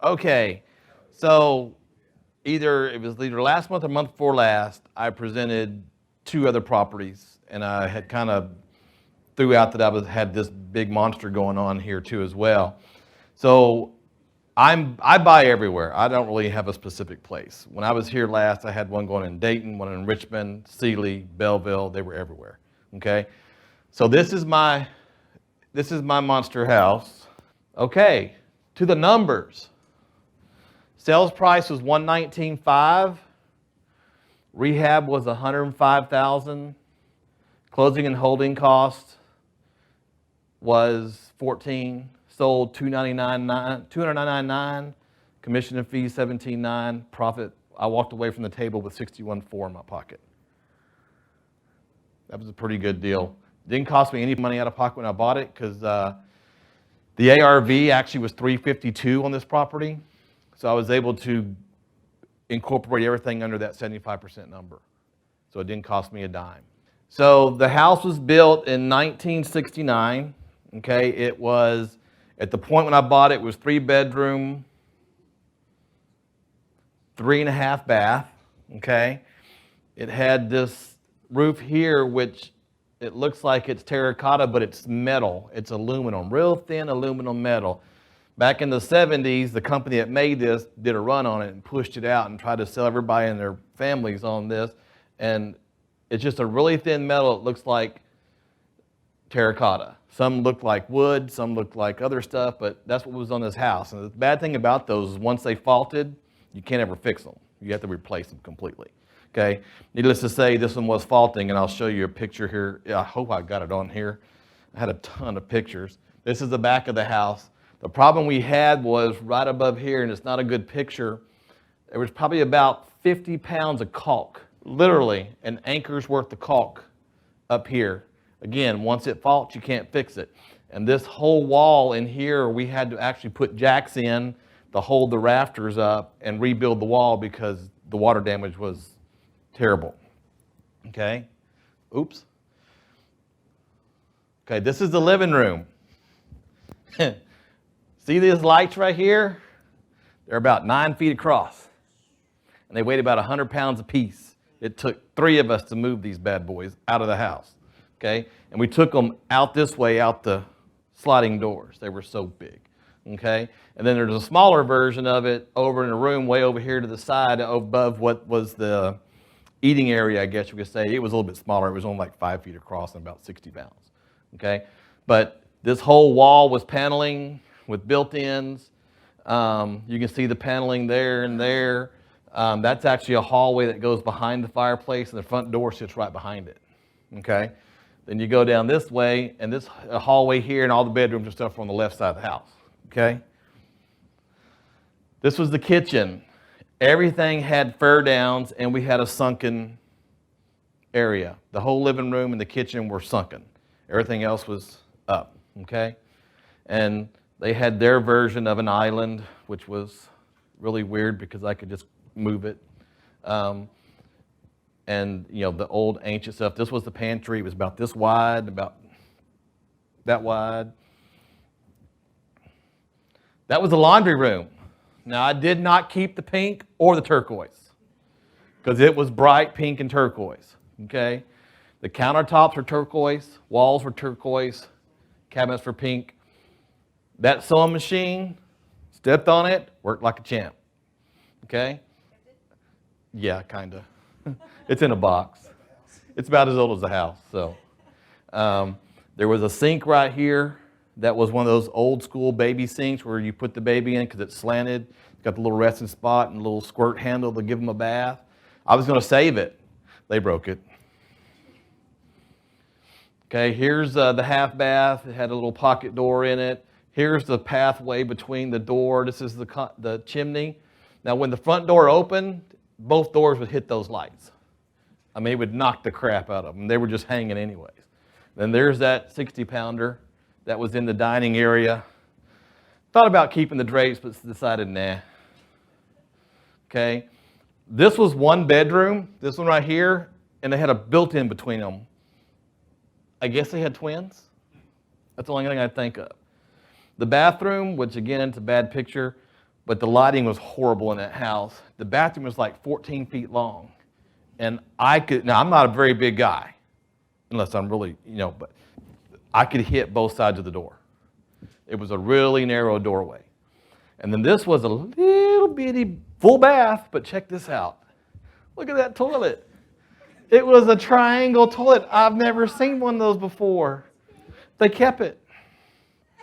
Okay, so it was either last month or month before last, I presented two other properties, and I had kind of threw out that had this big monster going on here too as well. So I buy everywhere. I don't really have a specific place. When I was here last, I had one going in Dayton, one in Richmond, Sealy, Belleville. They were everywhere. Okay, so this is my monster house. Okay, to the numbers. Sales price was $119,500. Rehab was $105,000. Closing and holding cost was $14,000. Sold $299,900. Commission and fees $17,900. Profit. I walked away from the table with $61,400 in my pocket. That was a pretty good deal. Didn't cost me any money out of pocket when I bought it because the ARV actually was $352,000 on this property. So I was able to incorporate everything under that 75% number. So it didn't cost me a dime. So the house was built in 1969. Okay, it was, at the point when I bought it, it was 3-bedroom, 3.5 bath. Okay, it had this roof here, which it looks like it's terracotta, but it's metal. It's aluminum, real thin aluminum metal. Back in the 70s, the company that made this did a run on it and pushed it out and tried to sell everybody and their families on this. And it's just a really thin metal. It looks like terracotta. Some look like wood, some look like other stuff, but that's what was on this house. And the bad thing about those is once they faulted, you can't ever fix them. You have to replace them completely. Okay. Needless to say, this one was faulting, and I'll show you a picture here. I hope I got it on here. I had a ton of pictures. This is the back of the house. The problem we had was right above here, and it's not a good picture, there was probably about 50 pounds of caulk, literally an anchor's worth of caulk up here. Again, once it faults, you can't fix it. And this whole wall in here, we had to actually put jacks in to hold the rafters up and rebuild the wall because the water damage was terrible. Okay, oops. Okay, this is the living room. See these lights right here? They're about 9 feet across, and they weighed about 100 pounds apiece. It took 3 of us to move these bad boys out of the house, okay? And we took them out this way, out the sliding doors. They were so big, okay? And then there's a smaller version of it over in a room way over here to the side above what was the eating area, I guess you could say. It was a little bit smaller. It was only like 5 feet across and about 60 pounds, okay? But this whole wall was paneling with built-ins. You can see the paneling there and there. That's actually a hallway that goes behind the fireplace, and the front door sits right behind it, okay? Then you go down this way, and this hallway here, and all the bedrooms and stuff are on the left side of the house, okay? This was the kitchen. Everything had fur downs, and we had a sunken area. The whole living room and the kitchen were sunken. Everything else was up, okay? And they had their version of an island, which was really weird because I could just move it. And, you know, the old ancient stuff. This was the pantry. It was about this wide, about that wide. That was the laundry room. Now, I did not keep the pink or the turquoise because it was bright pink and turquoise, okay? The countertops were turquoise, walls were turquoise, cabinets were pink. That sewing machine, stepped on it, worked like a champ, okay? Yeah, kind of. It's in a box. It's about as old as the house, so. There was a sink right here. That was one of those old school baby sinks where you put the baby in because it's slanted. It's got the little resting spot and a little squirt handle to give them a bath. I was going to save it. They broke it. Okay, here's the half bath. It had a little pocket door in it. Here's the pathway between the door. This is the chimney. Now, when the front door opened, both doors would hit those lights. I mean, it would knock the crap out of them. They were just hanging anyways. Then there's that 60-pounder that was in the dining area. Thought about keeping the drapes, but decided, nah. Okay. This was one bedroom, this one right here, and they had a built-in between them. I guess they had twins. That's the only thing I think of. The bathroom, which again, it's a bad picture, but the lighting was horrible in that house. The bathroom was like 14 feet long. And now I'm not a very big guy, unless I'm really, but I could hit both sides of the door. It was a really narrow doorway. And then this was a little bitty full bath, but check this out. Look at that toilet. It was a triangle toilet. I've never seen one of those before. They kept it.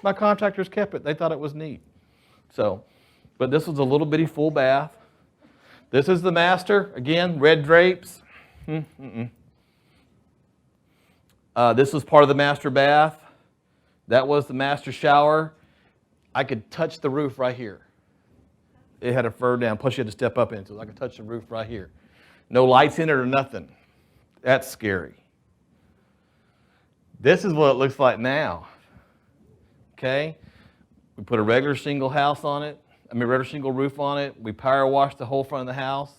My contractors kept it. They thought it was neat. But this was a little bitty full bath. This is the master. Again, red drapes. This was part of the master bath. That was the master shower. I could touch the roof right here. It had a fur down, plus you had to step up into it. I could touch the roof right here. No lights in it or nothing. That's scary. This is what it looks like now. Okay? We put a regular shingle regular shingle roof on it. We power washed the whole front of the house.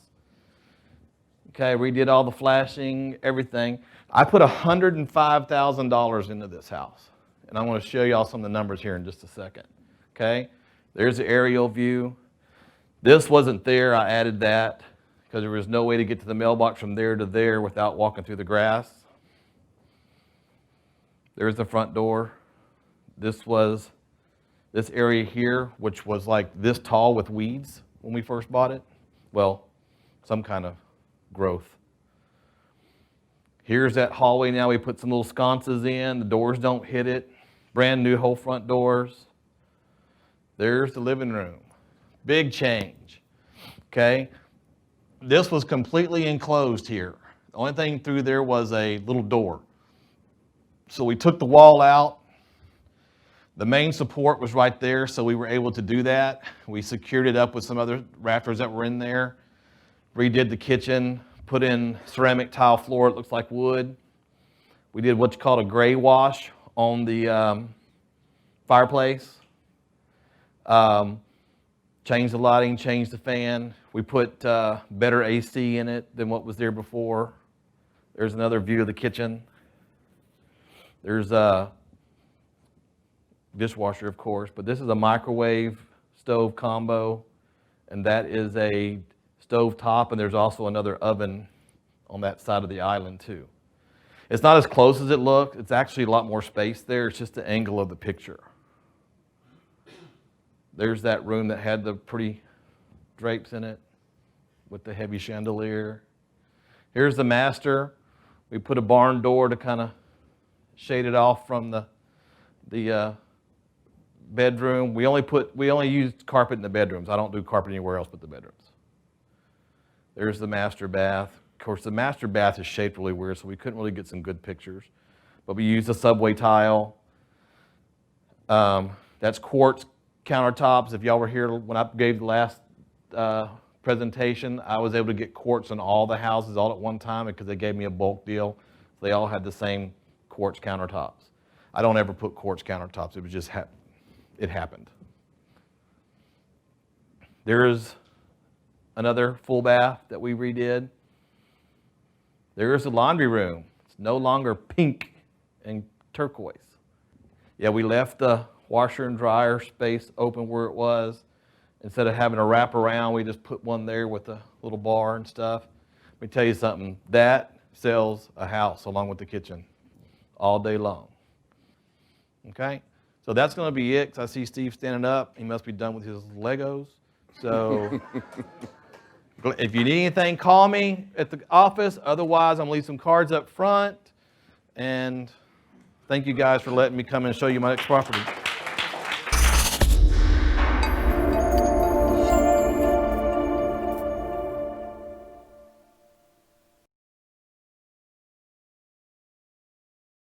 Okay, redid all the flashing, everything. I put $105,000 into this house. And I'm going to show you all some of the numbers here in just a second. Okay, there's the aerial view. This wasn't there. I added that because there was no way to get to the mailbox from there to there without walking through the grass. There's the front door. This was this area here, which was like this tall with weeds when we first bought it. Well, some kind of growth. Here's that hallway now. We put some little sconces in. The doors don't hit it. Brand new whole front doors. There's the living room. Big change. Okay? This was completely enclosed here. The only thing through there was a little door. So we took the wall out. The main support was right there, so we were able to do that. We secured it up with some other rafters that were in there. Redid the kitchen, put in ceramic tile floor. It looks like wood. We did what's called a gray wash on the fireplace. Changed the lighting, changed the fan. We put better AC in it than what was there before. There's another view of the kitchen. There's a dishwasher, of course, but this is a microwave stove combo, and that is a stove top, and there's also another oven on that side of the island too. It's not as close as it looks. It's actually a lot more space there. It's just the angle of the picture. There's that room that had the pretty drapes in it with the heavy chandelier. Here's the master. We put a barn door to kind of shade it off from the bedroom. We only used carpet in the bedrooms. I don't do carpet anywhere else but the bedrooms. There's the master bath. Of course, the master bath is shaped really weird, so we couldn't really get some good pictures. But we used a subway tile. That's quartz countertops. If y'all were here when I gave the last presentation, I was able to get quartz on all the houses all at one time because they gave me a bulk deal. So they all had the same quartz countertops. I don't ever put quartz countertops. It was just it happened. There's another full bath that we redid. There's the laundry room. It's no longer pink and turquoise. Yeah, we left the washer and dryer space open where it was. Instead of having a wrap around, we just put one there with a little bar and stuff. Let me tell you something, that sells a house along with the kitchen all day long. Okay? So that's going to be it, 'cause I see Steve standing up. He must be done with his Legos. So if you need anything, call me at the office. Otherwise, I'm going to leave some cards up front. And thank you guys for letting me come and show you my next property.